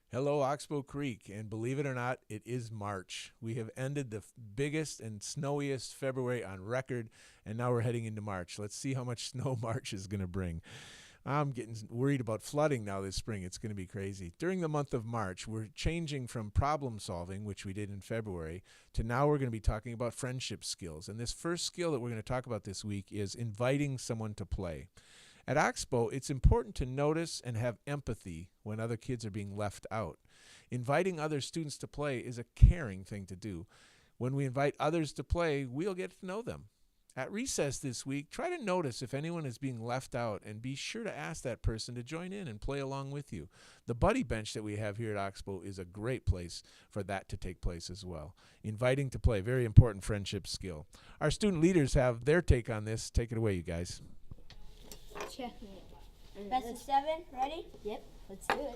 Hello, Oxbow Creek, and believe it or not, it is March. We have ended the biggest and snowiest February on record, and now we're heading into March. Let's see how much snow March is going to bring. I'm getting worried about flooding now this spring. It's going to be crazy. During the month of March, we're changing from problem solving, which we did in February, to now we're going to be talking about friendship skills. And this first skill that we're going to talk about this week is inviting someone to play. At Oxbow, it's important to notice and have empathy when other kids are being left out. Inviting other students to play is a caring thing to do. When we invite others to play, we'll get to know them. At recess this week, try to notice if anyone is being left out and be sure to ask that person to join in and play along with you. The buddy bench that we have here at Oxbow is a great place for that to take place as well. Inviting to play, very important friendship skill. Our student leaders have their take on this. Take it away, you guys. Check it. Best of 7, ready? Yep, let's do it.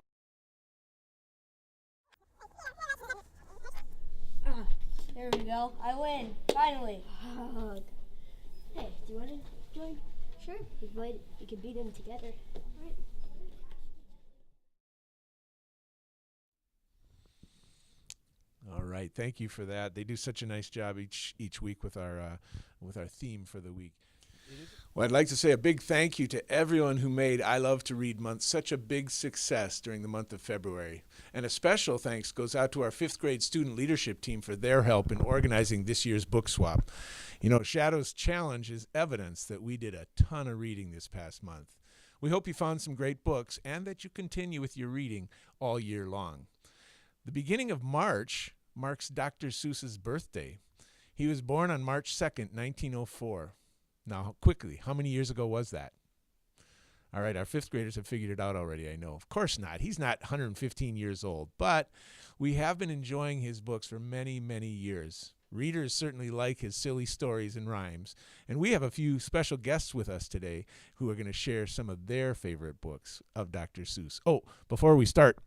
There we go. I win, finally. Hey, do you want to join? Sure. We could beat them together. All right. All right, thank you for that. They do such a nice job each week with our theme for the week. Well, I'd like to say a big thank you to everyone who made I Love to Read Month such a big success during the month of February. And a special thanks goes out to our 5th grade student leadership team for their help in organizing this year's book swap. You know, Shadow's Challenge is evidence that we did a ton of reading this past month. We hope you found some great books and that you continue with your reading all year long. The beginning of March marks Dr. Seuss's birthday. He was born on March 2nd, 1904. Now, quickly, how many years ago was that? All right, our 5th graders have figured it out already, I know. Of course not. He's not 115 years old, but we have been enjoying his books for many, many years. Readers certainly like his silly stories and rhymes, and we have a few special guests with us today who are going to share some of their favorite books of Dr. Seuss. Oh, before we start,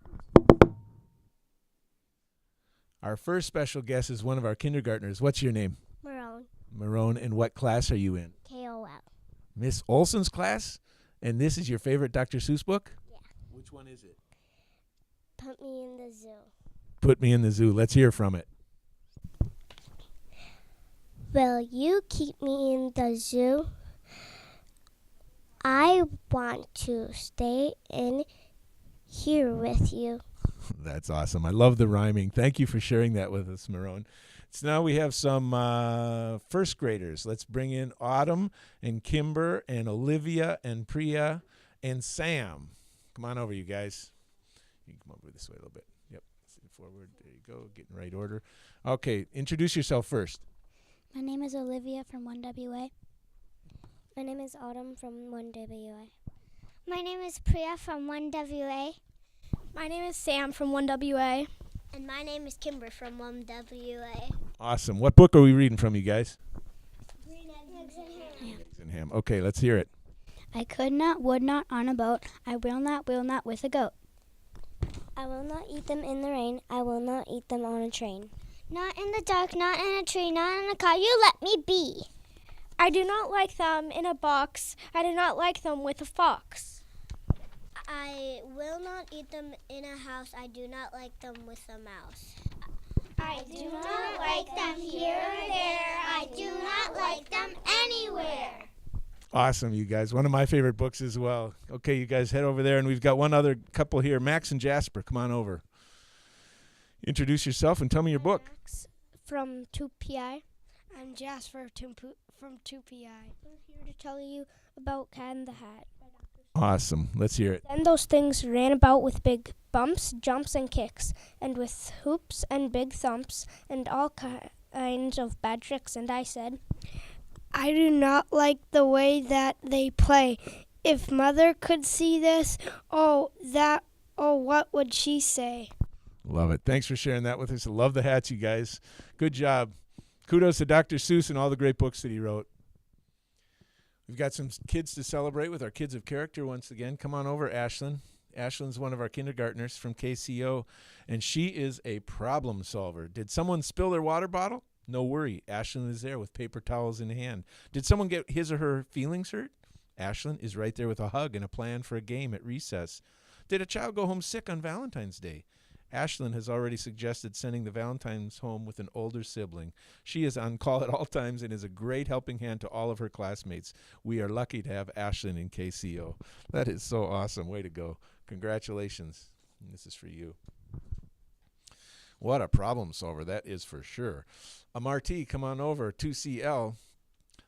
our first special guest is one of our kindergartners. What's your name? Marone. Marone, and what class are you in? KOL. Miss Olson's class? And this is your favorite Dr. Seuss book? Yeah. Which one is it? Put me in the zoo. Put Me in the Zoo. Let's hear from it. Will you keep me in the zoo? I want to stay in here with you. That's awesome. I love the rhyming. Thank you for sharing that with us, Marone. So now we have some 1st graders. Let's bring in Autumn and Kimber and Olivia and Priya and Sam. Come on over, you guys. You can come over this way a little bit. Yep. Sit forward. There you go. Get in right order. Okay. Introduce yourself first. My name is Olivia from 1WA. My name is Autumn from 1WA. My name is Priya from 1WA. My name is Sam from 1WA. And my name is Kimber from 1WA. Awesome. What book are we reading from, you guys? Green Eggs and Ham. Eggs and Ham. Okay, let's hear it. I could not, would not on a boat. I will not with a goat. I will not eat them in the rain. I will not eat them on a train. Not in the dark, not in a tree, not in a car. You let me be. I do not like them in a box. I do not like them with a fox. I will not eat them in a house. I do not like them with a mouse. I do not like them here or there. I do not like them anywhere. Awesome, you guys. One of my favorite books as well. Okay, you guys head over there, and we've got one other couple here, Max and Jasper. Come on over. Introduce yourself and tell me your book. Max from 2PI. I'm Jasper from 2PI. I'm here to tell you about Cat in the Hat. Awesome. Let's hear it. Then those things ran about with big bumps, jumps, and kicks, and with hoops and big thumps, and all kinds of bad tricks. And I said, I do not like the way that they play. If Mother could see this, what would she say? Love it. Thanks for sharing that with us. I love the hats, you guys. Good job. Kudos to Dr. Seuss and all the great books that he wrote. We've got some kids to celebrate with, our kids of character once again. Come on over, Ashlyn. Ashlyn's one of our kindergartners from KCO, and she is a problem solver. Did someone spill their water bottle? No worry, Ashlyn is there with paper towels in hand. Did someone get his or her feelings hurt? Ashlyn is right there with a hug and a plan for a game at recess. Did a child go home sick on Valentine's Day? Ashlyn has already suggested sending the Valentines home with an older sibling. She is on call at all times and is a great helping hand to all of her classmates. We are lucky to have Ashlyn in KCO. That is so awesome. Way to go. Congratulations. And this is for you. What a problem solver, that is for sure. Amarty, come on over. 2CL.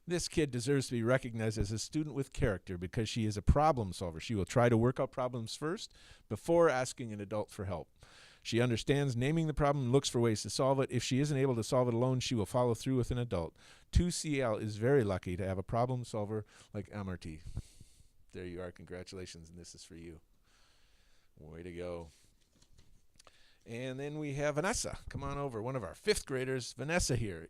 This kid deserves to be recognized as a student with character because she is a problem solver. She will try to work out problems first before asking an adult for help. She understands naming the problem and looks for ways to solve it. If she isn't able to solve it alone, she will follow through with an adult. 2CL is very lucky to have a problem solver like Amarty. There you are. Congratulations, and this is for you. Way to go. And then we have Vanessa. Come on over. One of our 5th graders, Vanessa here,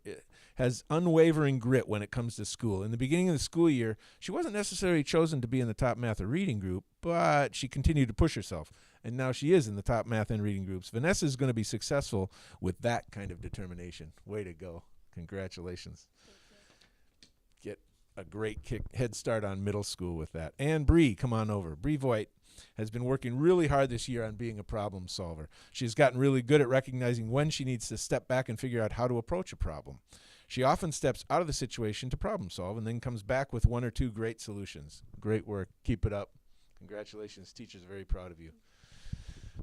has unwavering grit when it comes to school. In the beginning of the school year, she wasn't necessarily chosen to be in the top math or reading group, but she continued to push herself. And now she is in the top math and reading groups. Vanessa is going to be successful with that kind of determination. Way to go. Congratulations. Get a great head start on middle school with that. And Bree, come on over. Bree Voigt has been working really hard this year on being a problem solver. She's gotten really good at recognizing when she needs to step back and figure out how to approach a problem. She often steps out of the situation to problem solve and then comes back with 1 or 2 great solutions. Great work. Keep it up. Congratulations. Teachers are very proud of you.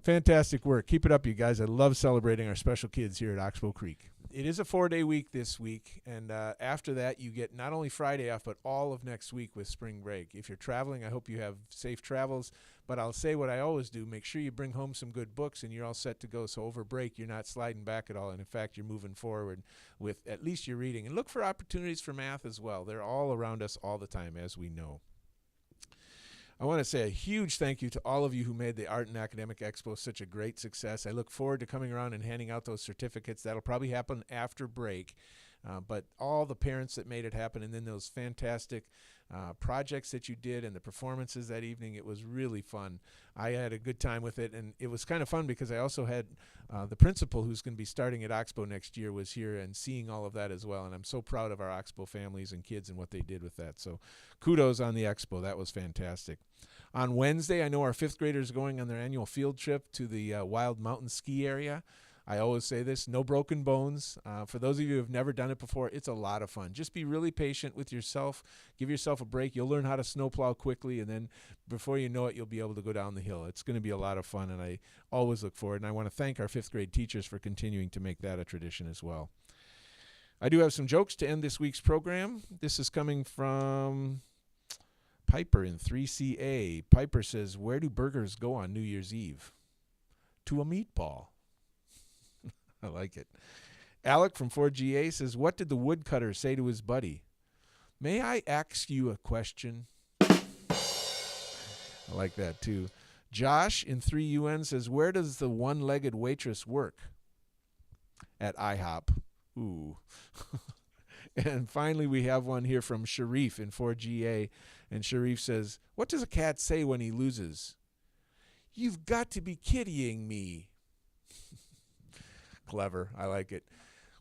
Fantastic work. Keep it up, you guys. I love celebrating our special kids here at Oxbow Creek. It is a 4-day week this week, and after that, you get not only Friday off, but all of next week with spring break. If you're traveling, I hope you have safe travels, but I'll say what I always do. Make sure you bring home some good books, and you're all set to go, so over break, you're not sliding back at all, and in fact, you're moving forward with at least your reading. And look for opportunities for math as well. They're all around us all the time, as we know. I want to say a huge thank you to all of you who made the Art and Academic Expo such a great success. I look forward to coming around and handing out those certificates. That'll probably happen after break. But all the parents that made it happen, and then those fantastic projects that you did and the performances that evening, it was really fun. I had a good time with it, and it was kind of fun because I also had the principal who's going to be starting at Oxbow next year was here and seeing all of that as well, and I'm so proud of our Oxbow families and kids and what they did with that. So kudos on the Expo. That was fantastic. On Wednesday, I know our 5th graders are going on their annual field trip to the Wild Mountain Ski area. I always say this, no broken bones. For those of you who have never done it before, it's a lot of fun. Just be really patient with yourself. Give yourself a break. You'll learn how to snowplow quickly, and then before you know it, you'll be able to go down the hill. It's going to be a lot of fun, and I always look forward. And I want to thank our 5th grade teachers for continuing to make that a tradition as well. I do have some jokes to end this week's program. This is coming from Piper in 3CA. Piper says, "Where do burgers go on New Year's Eve?" To a meatball. I like it. Alec from 4GA says, "What did the woodcutter say to his buddy? May I ask you a question?" I like that too. Josh in 3UN says, "Where does the one-legged waitress work?" At IHOP. Ooh. And finally, we have one here from Sharif in 4GA. And Sharif says, "What does a cat say when he loses?" "You've got to be kidding me." Clever. I like it.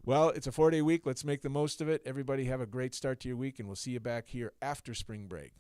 Well, it's a 4-day week. Let's make the most of it. Everybody have a great start to your week, and we'll see you back here after spring break.